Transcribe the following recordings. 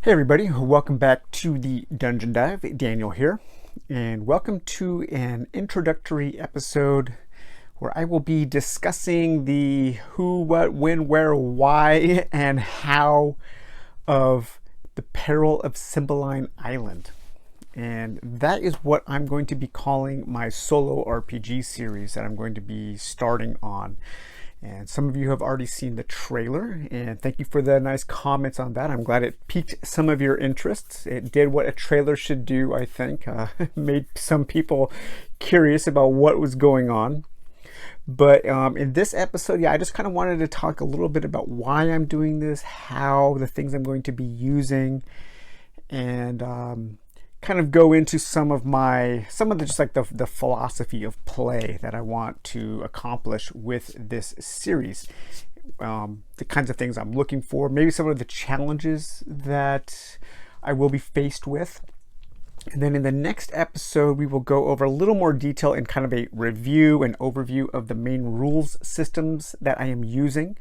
Hey everybody, welcome back to the Dungeon Dive. Daniel here, and welcome to an introductory episode where I will be discussing the who, what, when, where, why, and how of the Peril of Cymbaline Island. And that is what I'm going to be calling my solo RPG series that I'm going to be starting on. And some of you have already seen the trailer, and thank you for the nice comments on that. I'm glad it piqued some of your interests. It did what a trailer should do, I think. Made some people curious about what was going on. But in this episode, I just kind of wanted to talk a little bit about why I'm doing this, how the things I'm going to be using, and kind of go into some of the just like the philosophy of play that I want to accomplish with this series. The kinds of things I'm looking for, maybe some of the challenges that I will be faced with. And then in the next episode, we will go over a little more detail in kind of a review and overview of the main rules systems that I am using.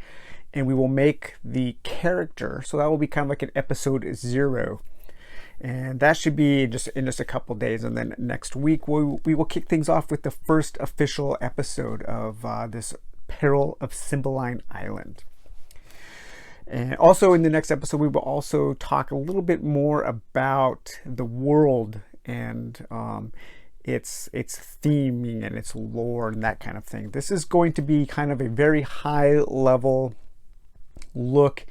And we will make the character, so that will be kind of like an episode 0. And that should be in just a couple days. And then next week, we will kick things off with the first official episode of this Peril of Cymbaline Island. And also in the next episode, we will also talk a little bit more about the world and its theming and its lore and that kind of thing. This is going to be kind of a very high level look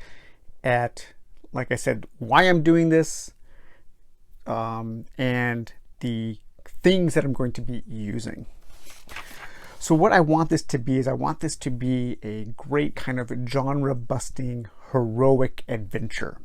at, like I said, why I'm doing this, and the things that I'm going to be using. So what I want this to be is I want this to be a great kind of genre-busting heroic adventure.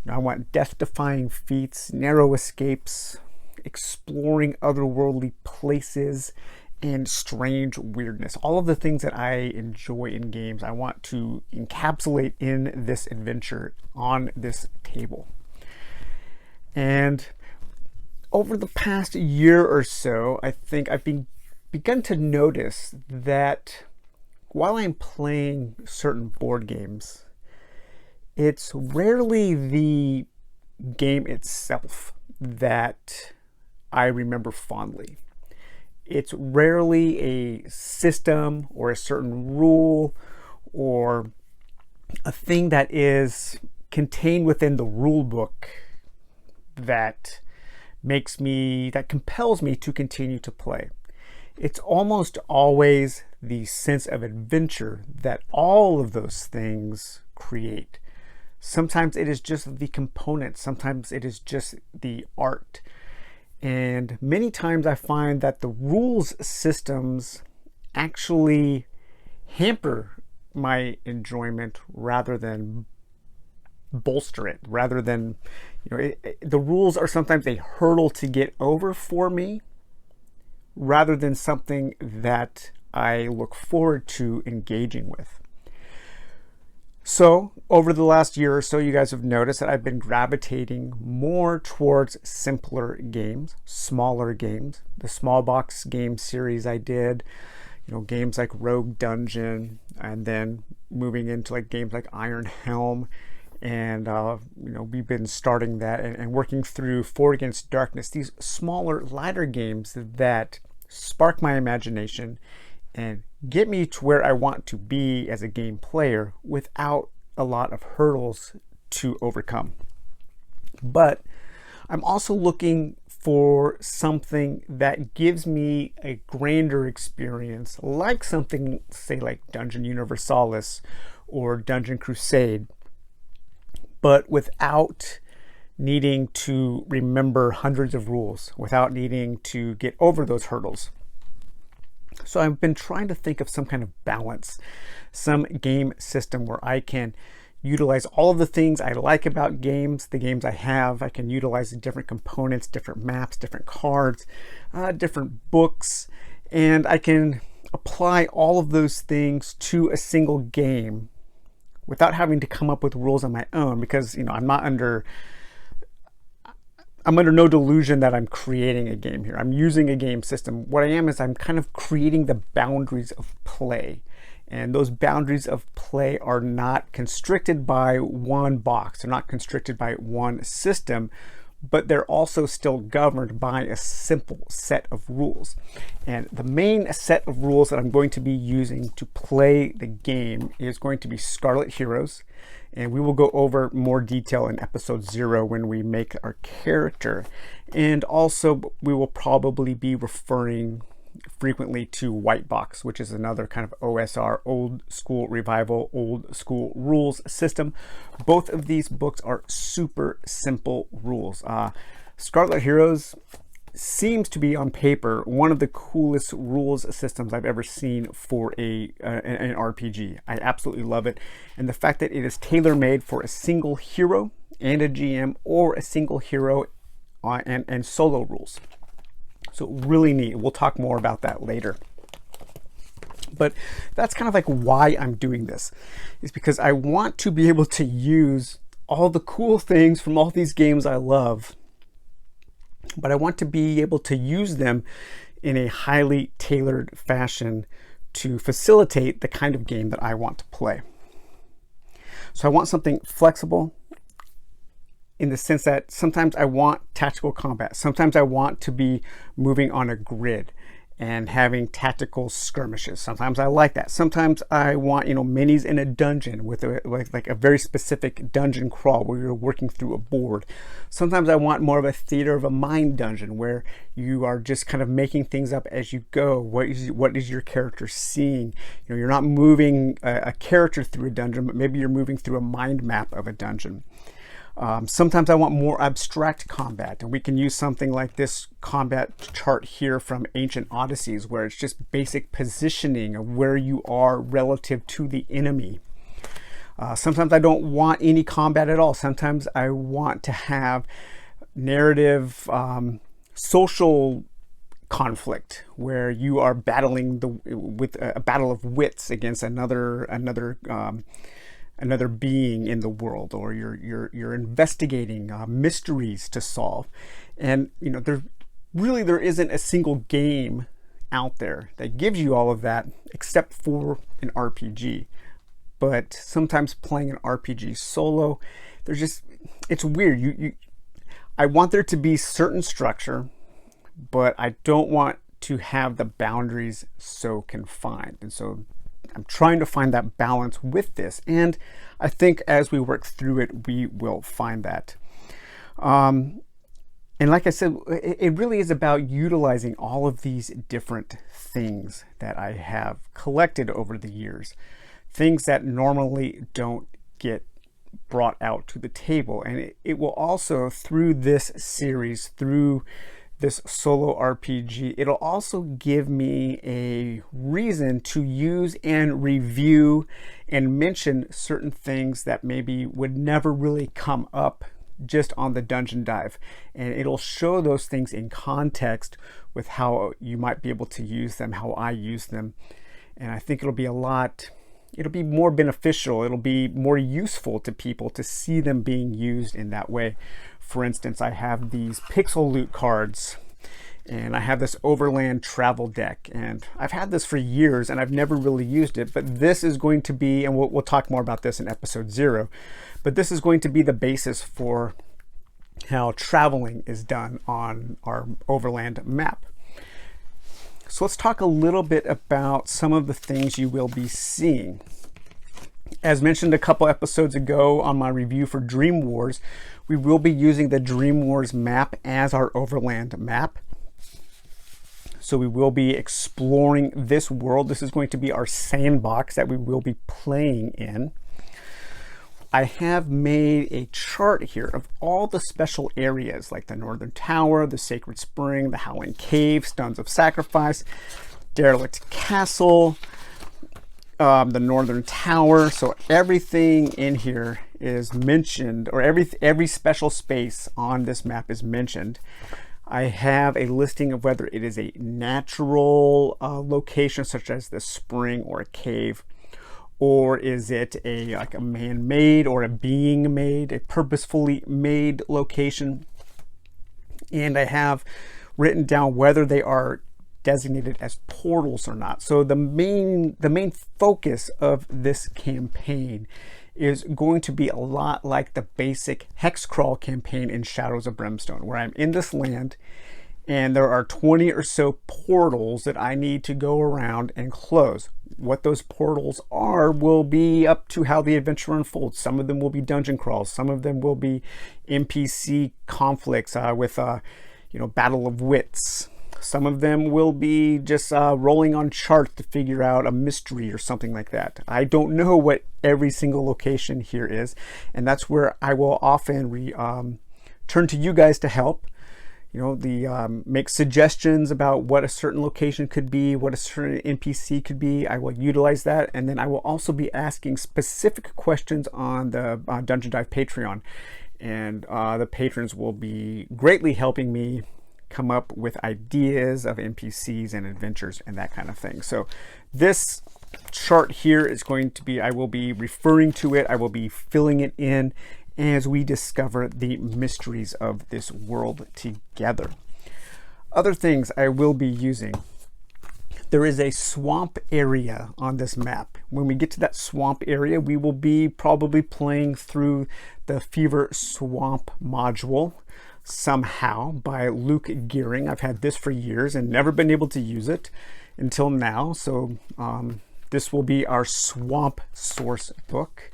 I want death-defying feats, narrow escapes, exploring otherworldly places, and strange weirdness. All of the things that I enjoy in games, I want to encapsulate in this adventure on this table. And over the past year or so, I think I've begun to notice that while I'm playing certain board games, it's rarely the game itself that I remember fondly. It's rarely a system or a certain rule or a thing that is contained within the rule book that compels me to continue to play. It's almost always the sense of adventure that all of those things create. Sometimes it is just the components, sometimes it is just the art. And many times I find that the rules systems actually hamper my enjoyment rather than bolster it, rather than, the rules are sometimes a hurdle to get over for me rather than something that I look forward to engaging with. So over the last year or so, you guys have noticed that I've been gravitating more towards simpler games, smaller games. The small box game series I did, games like Rogue Dungeon, and then moving into like games like Iron Helm. And we've been starting that and working through Forward Against Darkness, these smaller, lighter games that spark my imagination and get me to where I want to be as a game player without a lot of hurdles to overcome. But I'm also looking for something that gives me a grander experience, like something, say, like Dungeon Universalis or Dungeon Crusade, but without needing to remember hundreds of rules, without needing to get over those hurdles. So I've been trying to think of some kind of balance, some game system where I can utilize all of the things I like about games, the games I have. I can utilize the different components, different maps, different cards, different books, and I can apply all of those things to a single game without having to come up with rules on my own, because I'm under no delusion that I'm creating a game here. I'm using a game system. What I am is I'm kind of creating the boundaries of play And those boundaries of play are not constricted by one box. They're not constricted by one system, but they're also still governed by a simple set of rules. And the main set of rules that I'm going to be using to play the game is going to be Scarlet Heroes. And we will go over more detail in episode 0 when we make our character. And also we will probably be referring frequently to White Box, which is another kind of OSR, old school revival, old school rules system. Both of these books are super simple rules. Scarlet Heroes seems to be on paper one of the coolest rules systems I've ever seen for an RPG. I absolutely love it. And the fact that it is tailor-made for a single hero and a GM, or a single hero and solo rules. So really neat. We'll talk more about that later. But that's kind of like why I'm doing this, is because I want to be able to use all the cool things from all these games I love, but I want to be able to use them in a highly tailored fashion to facilitate the kind of game that I want to play. So I want something flexible, in the sense that sometimes I want tactical combat. Sometimes I want to be moving on a grid and having tactical skirmishes. Sometimes I like that. Sometimes I want, minis in a dungeon with like a very specific dungeon crawl where you're working through a board. Sometimes I want more of a theater of a mind dungeon where you are just kind of making things up as you go. What is your character seeing? You're not moving a character through a dungeon, but maybe you're moving through a mind map of a dungeon. Sometimes I want more abstract combat, and we can use something like this combat chart here from Ancient Odysseys, where it's just basic positioning of where you are relative to the enemy. Sometimes I don't want any combat at all. Sometimes I want to have narrative, social conflict where you are battling with a battle of wits against another being in the world, or you're investigating mysteries to solve. And there isn't a single game out there that gives you all of that except for an RPG. But sometimes playing an RPG solo, it's weird. I want there to be certain structure, but I don't want to have the boundaries so confined. And so I'm trying to find that balance with this, and I think as we work through it, we will find that. And like I said, it really is about utilizing all of these different things that I have collected over the years, things that normally don't get brought out to the table. And it will also, through this series, through this solo RPG, it'll also give me a reason to use and review and mention certain things that maybe would never really come up just on the dungeon dive. And it'll show those things in context with how you might be able to use them, how I use them. And I think it'll be more beneficial, it'll be more useful to people to see them being used in that way. For instance, I have these pixel loot cards, and I have this Overland travel deck, and I've had this for years and I've never really used it, but this is going to be, and we'll talk more about this in episode 0, but this is going to be the basis for how traveling is done on our Overland map. So let's talk a little bit about some of the things you will be seeing. As mentioned a couple episodes ago on my review for Dream Wars, we will be using the Dream Wars map as our Overland map. So we will be exploring this world. This is going to be our sandbox that we will be playing in. I have made a chart here of all the special areas, like the Northern Tower, the Sacred Spring, the Howling Cave, Stones of Sacrifice, Derelict Castle, the Northern Tower. So everything in here is mentioned, or every special space on this map is mentioned. I have a listing of whether it is a natural location, such as the spring or a cave, or is it like a man-made or a being-made, a purposefully made location. And I have written down whether they are designated as portals or not. So the main focus of this campaign is going to be a lot like the basic hex crawl campaign in Shadows of Brimstone, where I'm in this land and there are 20 or so portals that I need to go around and close. What those portals are will be up to how the adventure unfolds. Some of them will be dungeon crawls. Some of them will be NPC conflicts with battle of wits. Some of them will be just rolling on charts to figure out a mystery or something like that. I don't know what every single location here is, and that's where I will often turn to you guys to help. Make suggestions about what a certain location could be, what a certain NPC could be. I will utilize that, and then I will also be asking specific questions on the Dungeon Dive Patreon, and the patrons will be greatly helping me come up with ideas of NPCs and adventures and that kind of thing. So this chart here is going to be, I will be referring to it, I will be filling it in as we discover the mysteries of this world together. Other things I will be using. There is a swamp area on this map. When we get to that swamp area, we will be probably playing through the Fever Swamp module somehow by Luke Gearing. I've had this for years and never been able to use it until now. So this will be our swamp source book.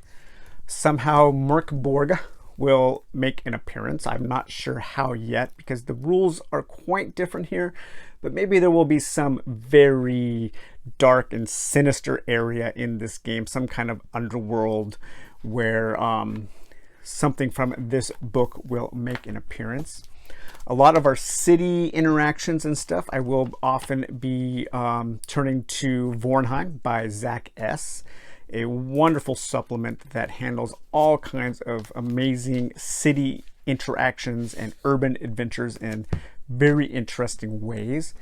Somehow Merkborg will make an appearance. I'm not sure how yet because the rules are quite different here, but maybe there will be some very dark and sinister area in this game, some kind of underworld where something from this book will make an appearance. A lot of our city interactions and stuff, I will often be turning to Vornheim by Zach S., a wonderful supplement that handles all kinds of amazing city interactions and urban adventures in very interesting ways.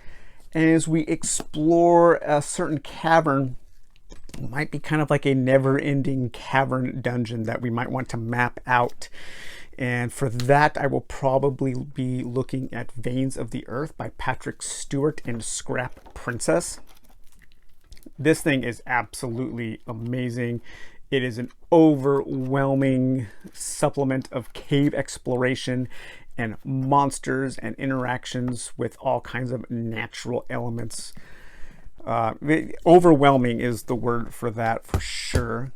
As we explore a certain cavern, it might be kind of like a never-ending cavern dungeon that we might want to map out. And for that, I will probably be looking at Veins of the Earth by Patrick Stewart and Scrap Princess. This thing is absolutely amazing. It is an overwhelming supplement of cave exploration and monsters and interactions with all kinds of natural elements. Overwhelming is the word for that for sure.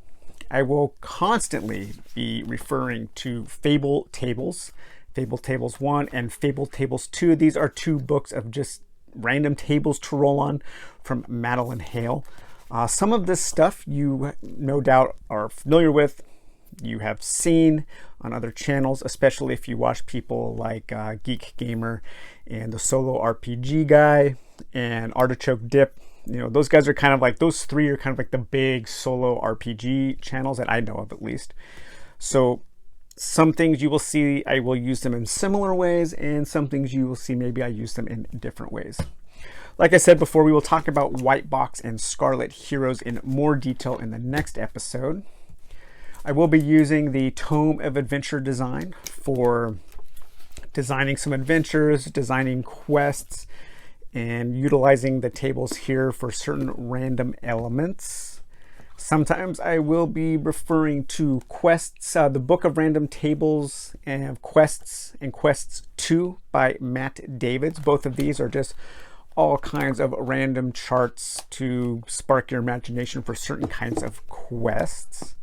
I will constantly be referring to Fable Tables, Fable Tables 1 and Fable Tables 2. These are two books of just random tables to roll on from Madeline Hale. Some of this stuff you no doubt are familiar with, you have seen on other channels, especially if you watch people like Geek Gamer and the Solo RPG Guy and Artichoke Dip. Those guys are kind of like, those three are kind of like the big solo RPG channels that I know of at least. So some things you will see, I will use them in similar ways, and some things you will see maybe I use them in different ways. Like I said before, we will talk about White Box and Scarlet Heroes in more detail in the next episode. I will be using the Tome of Adventure Design for designing some adventures, designing quests, and utilizing the tables here for certain random elements. Sometimes I will be referring to quests, the Book of Random Tables and Quests 2 by Matt Davids. Both of these are just all kinds of random charts to spark your imagination for certain kinds of quests.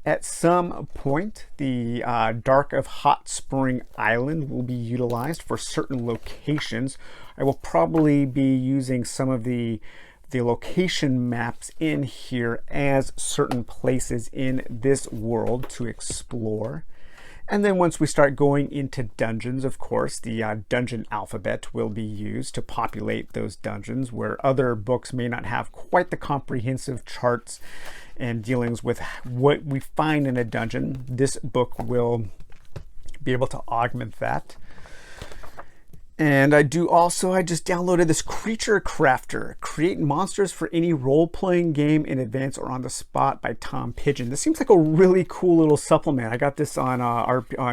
At some point, the Dark of Hot Spring Island will be utilized for certain locations. I will probably be using some of the location maps in here as certain places in this world to explore. And then once we start going into dungeons, of course, the dungeon alphabet will be used to populate those dungeons where other books may not have quite the comprehensive charts and dealings with what we find in a dungeon. This book will be able to augment that. And I just downloaded this Creature Crafter, Create Monsters for Any Role-Playing Game in Advance or on the Spot by Tom Pigeon. This seems like a really cool little supplement. I got this on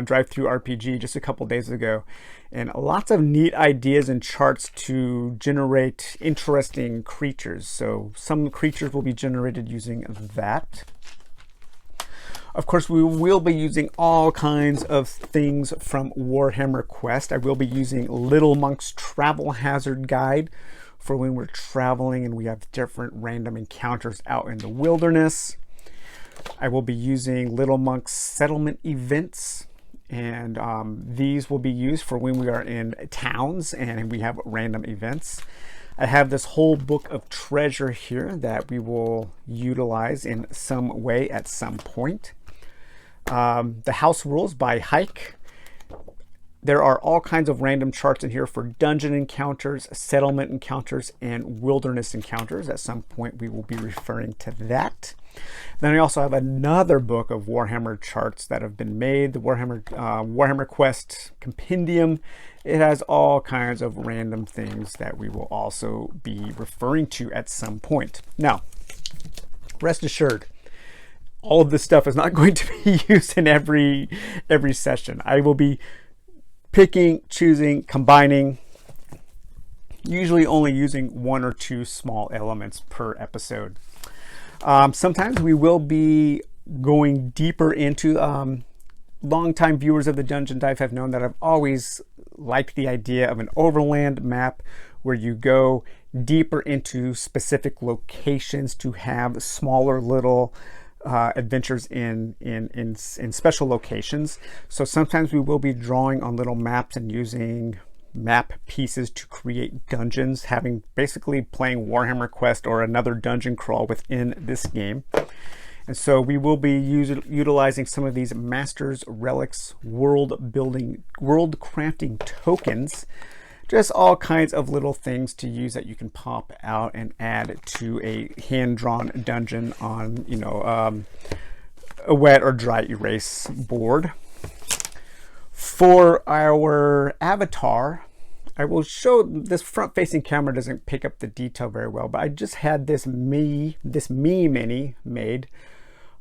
Drive-Thru RPG just a couple days ago. And lots of neat ideas and charts to generate interesting creatures. So some creatures will be generated using that. Of course, we will be using all kinds of things from Warhammer Quest. I will be using Little Monk's Travel Hazard Guide for when we're traveling and we have different random encounters out in the wilderness. I will be using Little Monk's Settlement Events, and these will be used for when we are in towns and we have random events. I have this whole book of treasure here that we will utilize in some way at some point. The house rules by Hike. There are all kinds of random charts in here for dungeon encounters, settlement encounters, and wilderness encounters. At some point we will be referring to that. Then I also have another book of Warhammer charts that have been made, the Warhammer Quest Compendium. It has all kinds of random things that we will also be referring to at some point. Now, rest assured, all of this stuff is not going to be used in every session. I will be picking, choosing, combining, usually only using one or two small elements per episode. Sometimes we will be going deeper into longtime viewers of the Dungeon Dive have known that I've always liked the idea of an Overland map where you go deeper into specific locations to have smaller little adventures in special locations. So sometimes we will be drawing on little maps and using map pieces to create dungeons, having basically playing Warhammer Quest or another dungeon crawl within this game. And so we will be utilizing some of these Masters, Relics, world crafting tokens. Just all kinds of little things to use that you can pop out and add to a hand-drawn dungeon on, a wet or dry erase board. For our avatar, I will show this front-facing camera doesn't pick up the detail very well, but I just had this me mini made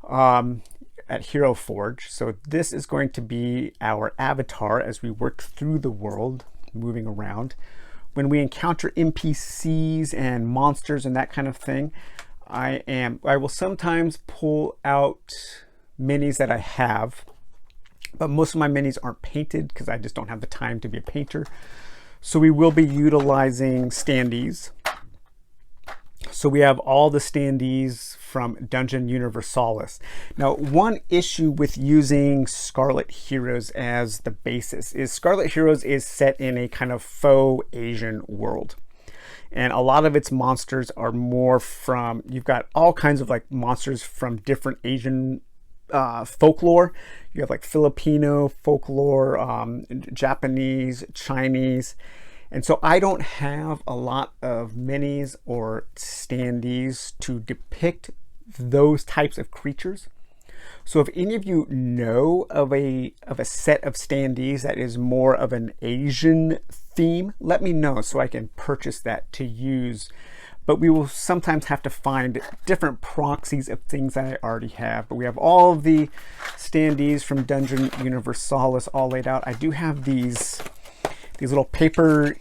at Hero Forge. So this is going to be our avatar as we work through the world, moving around. When we encounter NPCs and monsters and that kind of thing, I will sometimes pull out minis that I have, but most of my minis aren't painted because I just don't have the time to be a painter. So we will be utilizing standees. So we have all the standees from Dungeon Universalis. Now, one issue with using Scarlet Heroes as the basis is Scarlet Heroes is set in a kind of faux Asian world. And a lot of its monsters are more from, you've got all kinds of like monsters from different Asian folklore. You have like Filipino folklore, Japanese, Chinese. And so I don't have a lot of minis or standees to depict those types of creatures. So if any of you know of a set of standees that is more of an Asian theme, let me know so I can purchase that to use. But we will sometimes have to find different proxies of things that I already have. But we have all of the standees from Dungeon Universalis all laid out. I do have these little paper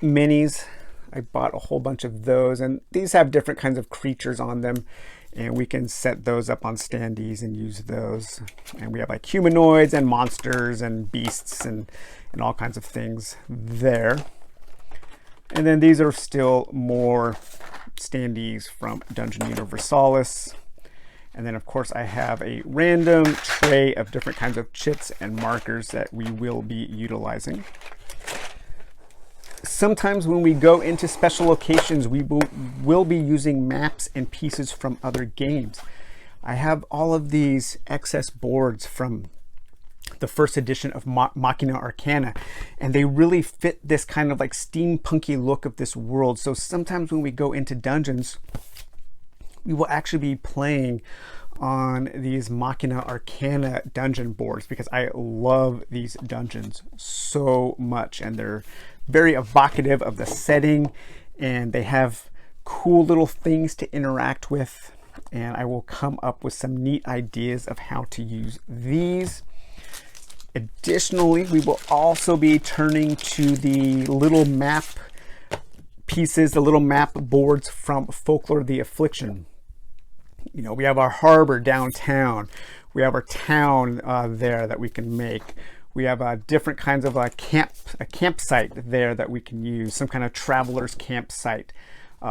minis. I bought a whole bunch of those, and these have different kinds of creatures on them, and we can set those up on standees and use those. And we have like humanoids and monsters and beasts and all kinds of things there. And then these are still more standees from Dungeon Universalis. And then of course I have a random tray of different kinds of chips and markers that we will be utilizing. Sometimes when we go into special locations, we will be using maps and pieces from other games. I have all of these excess boards from the first edition of Machina Arcana, and they really fit this kind of like steampunky look of this world. So sometimes when we go into dungeons, we will actually be playing on these Machina Arcana dungeon boards because I love these dungeons so much, and they're very evocative of the setting, and they have cool little things to interact with. And I will come up with some neat ideas of how to use these. Additionally, we will also be turning to the little map pieces, the little map boards from Folklore the Affliction. You know, we have our harbor downtown. We have our town there that we can make. We have different kinds of a campsite there that we can use, some kind of traveler's campsite.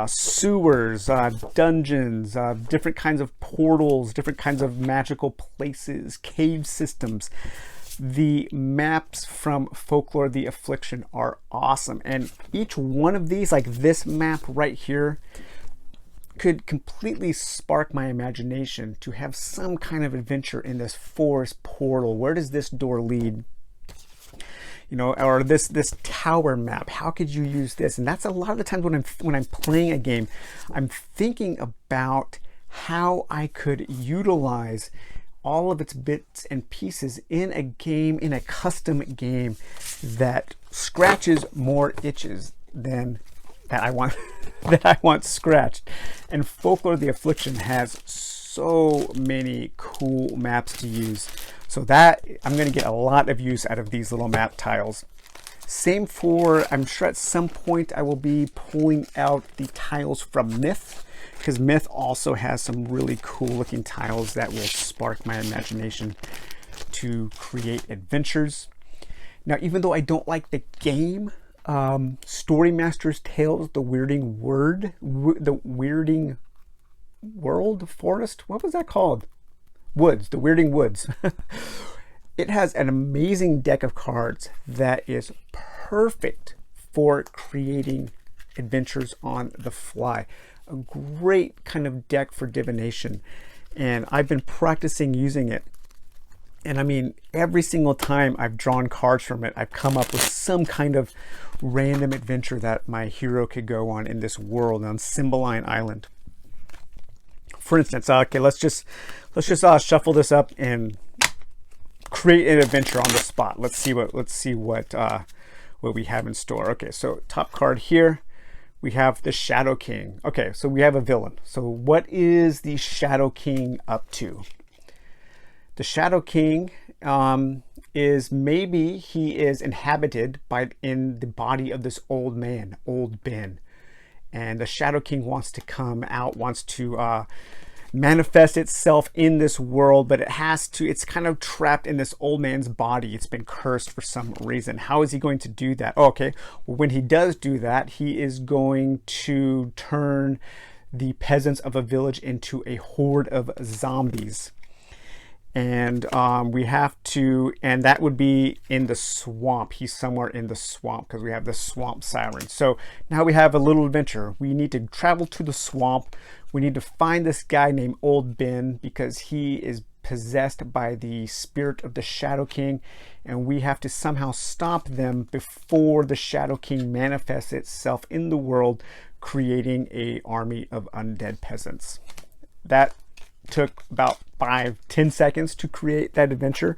Sewers, dungeons, different kinds of portals, different kinds of magical places, cave systems. The maps from Folklore the Affliction are awesome, and each one of these, like this map right here, could completely spark my imagination to have some kind of adventure in this forest portal. Where does this door lead? You know, or this tower map, how could you use this? And that's a lot of the times when I'm playing a game, I'm thinking about how I could utilize all of its bits and pieces in a game, in a custom game that scratches more itches than that I want that I want scratched. And Folklore the Affliction has so many cool maps to use. So that I'm going to get a lot of use out of these little map tiles. Same for, I'm sure at some point I will be pulling out the tiles from Myth, because Myth also has some really cool looking tiles that will spark my imagination to create adventures. Now, even though I don't like the game, Story Master's Tales, the Weirding World Forest, what was that called? Woods, the Weirding Woods. It has an amazing deck of cards that is perfect for creating adventures on the fly. A great kind of deck for divination, and I've been practicing using it. And I mean, every single time I've drawn cards from it, I've come up with some kind of random adventure that my hero could go on in this world on Cymbaline Island. For instance, okay, let's just shuffle this up and create an adventure on the spot. Let's see what we have in store. Okay, so top card here, we have the Shadow King. Okay, so we have a villain. So what is the Shadow King up to? The Shadow King is, maybe he is inhabited in the body of this old man, Old Ben. And the Shadow King wants to come out, wants to manifest itself in this world, but it's kind of trapped in this old man's body. It's been cursed for some reason. How is he going to do that? Oh, okay, well, when he does do that, he is going to turn the peasants of a village into a horde of zombies. And and that would be in the swamp. He's somewhere in the swamp because we have the swamp siren. So now we have a little adventure. We need to travel to the swamp. We need to find this guy named Old Ben because he is possessed by the spirit of the Shadow King, and we have to somehow stop them before the Shadow King manifests itself in the world, creating an army of undead peasants. That took about 5-10 seconds to create that adventure,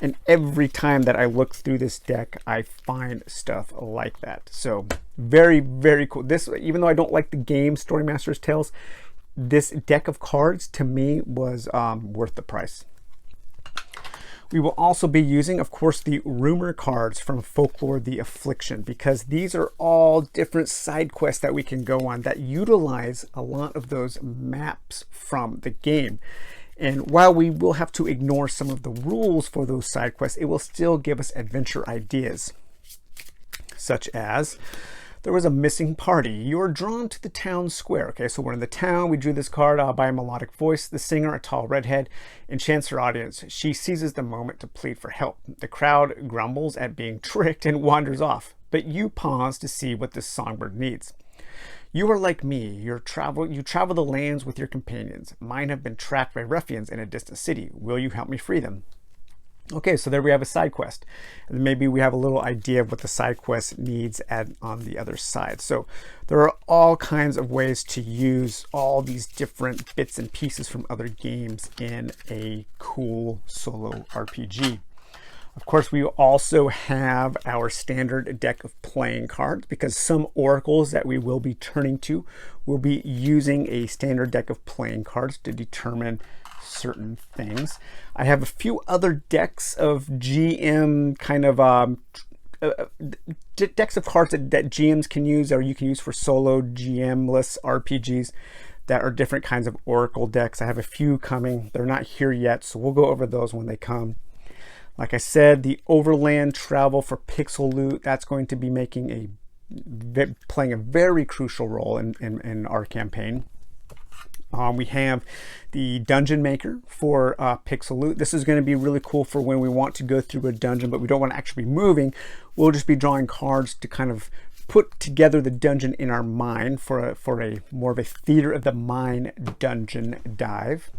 and every time that I look through this deck I find stuff like that. So very, very cool. This, even though I don't like the game Story Master's Tales, this deck of cards to me was worth the price. We will also be using, of course, the rumor cards from Folklore the Affliction, because these are all different side quests that we can go on that utilize a lot of those maps from the game. And while we will have to ignore some of the rules for those side quests, it will still give us adventure ideas, such as there was a missing party. You're drawn to the town square. Okay, so we're in the town. We drew this card by a melodic voice. The singer, a tall redhead, enchants her audience. She seizes the moment to plead for help. The crowd grumbles at being tricked and wanders off, but you pause to see what this songbird needs. You are like me. You travel the lands with your companions. Mine have been trapped by ruffians in a distant city. Will you help me free them? Okay, so there we have a side quest. And maybe we have a little idea of what the side quest needs on the other side. So there are all kinds of ways to use all these different bits and pieces from other games in a cool solo RPG. Of course, we also have our standard deck of playing cards, because some oracles that we will be turning to will be using a standard deck of playing cards to determine certain things. I have a few other decks of GM kind of decks of cards that GMs can use, or you can use for solo GM-less RPGs, that are different kinds of oracle decks. I have a few coming. They're not here yet, so we'll go over those when they come. Like I said, the Overland travel for pixel loot, that's going to be playing a very crucial role in our campaign. We have the Dungeon Maker for pixel loot. This is going to be really cool for when we want to go through a dungeon, but we don't want to actually be moving. We'll just be drawing cards to kind of put together the dungeon in our mind for a more of a theater of the mind dungeon dive.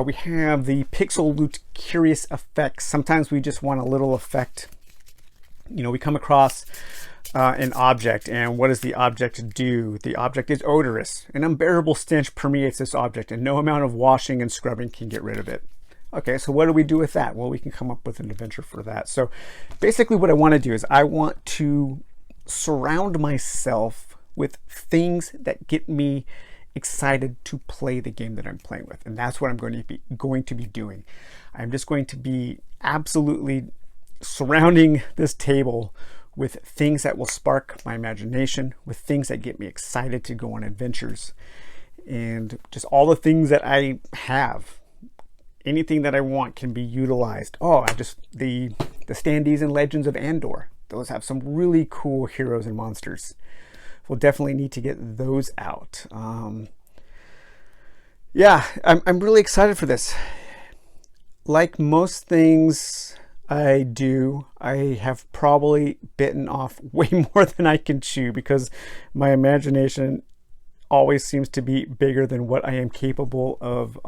We have the pixel loot curious effects. Sometimes we just want a little effect. You know, we come across an object, and what does the object do? The object is odorous. An unbearable stench permeates this object, and no amount of washing and scrubbing can get rid of it. Okay, so what do we do with that? Well, we can come up with an adventure for that. So basically what I want to do is I want to surround myself with things that get me excited to play the game that I'm playing with, and that's what I'm going to be doing. I'm just going to be absolutely surrounding this table with things that will spark my imagination, with things that get me excited to go on adventures, and just all the things that I have. Anything that I want can be utilized. The standees and legends of Andor. Those have some really cool heroes and monsters. We'll definitely need to get those out. Yeah, I'm really excited for this. Like most things I do, I have probably bitten off way more than I can chew, because my imagination always seems to be bigger than what I am capable of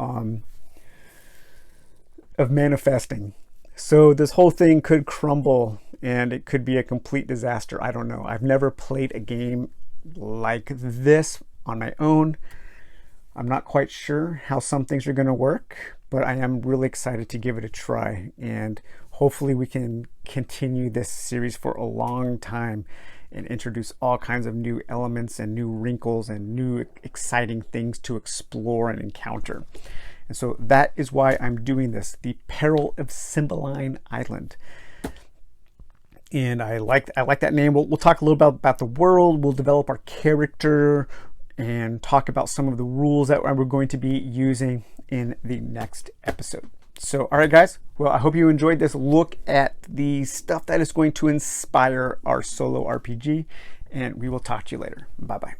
manifesting. So this whole thing could crumble and it could be a complete disaster. I don't know. I've never played a game like this on my own. I'm not quite sure how some things are going to work, but I am really excited to give it a try, and hopefully we can continue this series for a long time and introduce all kinds of new elements and new wrinkles and new exciting things to explore and encounter. And so that is why I'm doing this, the Peril of Cymbaline Island. And I like that name. We'll talk a little about the world. We'll develop our character and talk about some of the rules that we're going to be using in the next episode. So, all right, guys. Well, I hope you enjoyed this look at the stuff that is going to inspire our solo RPG, and we will talk to you later. Bye-bye.